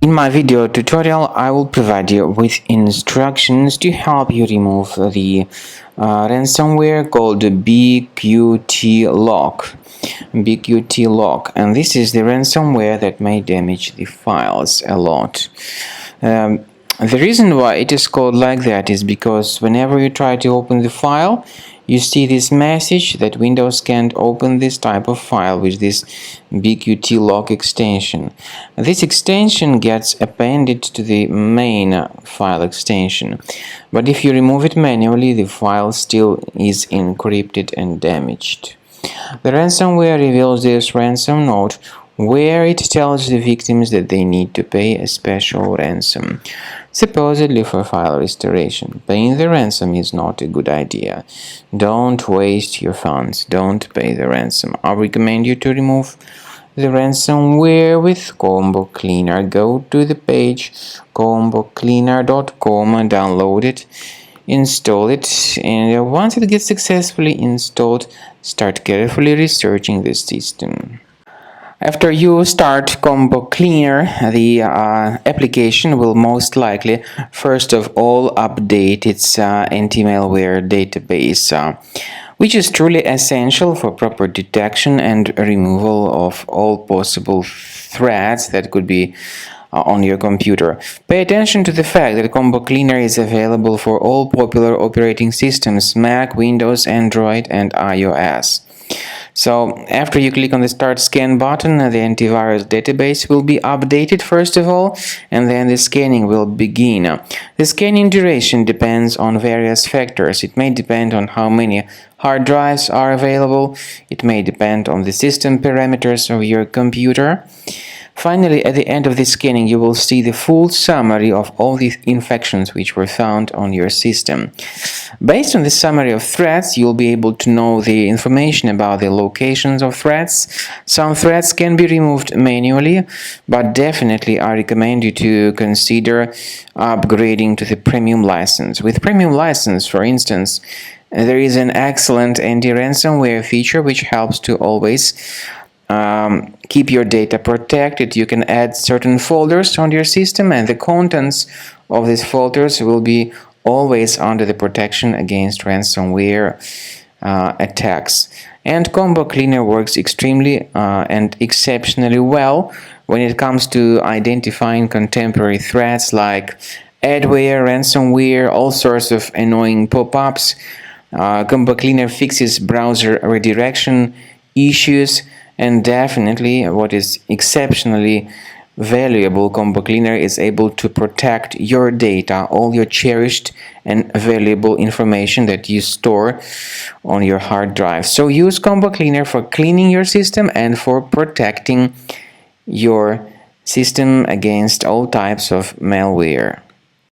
In my video tutorial, I will provide you with instructions to help you remove the ransomware called BQTLOCK. BQTLOCK, and this is the ransomware that may damage the files a lot. The reason why it is called like that is because whenever you try to open the file, you see this message that Windows can't open this type of file with this BQTLOCK extension. This extension gets appended to the main file extension, but if you remove it manually, the file still is encrypted and damaged. The ransomware reveals this ransom note where it tells the victims that they need to pay a special ransom, supposedly for file restoration. Paying the ransom is not a good idea. Don't waste your funds. Don't pay the ransom. I recommend you to remove the ransomware with Combo Cleaner. Go to the page combocleaner.com and download it. Install it, and once it gets successfully installed, start carefully researching the system. After you start Combo Cleaner, the application will most likely first of all update its anti-malware database, which is truly essential for proper detection and removal of all possible threats that could be on your computer. Pay attention to the fact that Combo Cleaner is available for all popular operating systems: Mac, Windows, Android, and iOS. So after you click on the Start Scan button, the antivirus database will be updated first of all, and then the scanning will begin. The scanning duration depends on various factors. It may depend on how many hard drives are available. It may depend on the system parameters of your computer. Finally, at the end of the scanning, you will see the full summary of all the infections which were found on your system. Based on the summary of threats, you'll be able to know the information about the locations of threats. Some threats can be removed manually, but definitely I recommend you to consider upgrading to the premium license. With premium license, for instance, there is an excellent anti-ransomware feature which helps to always keep your data protected. You can add certain folders on your system, and the contents of these folders will be always under the protection against ransomware attacks. And Combo Cleaner works extremely and exceptionally well when it comes to identifying contemporary threats like adware, ransomware, all sorts of annoying pop-ups. Combo Cleaner fixes browser redirection issues. And definitely, what is exceptionally valuable, Combo Cleaner is able to protect your data, all your cherished and valuable information that you store on your hard drive. So use Combo Cleaner for cleaning your system and for protecting your system against all types of malware.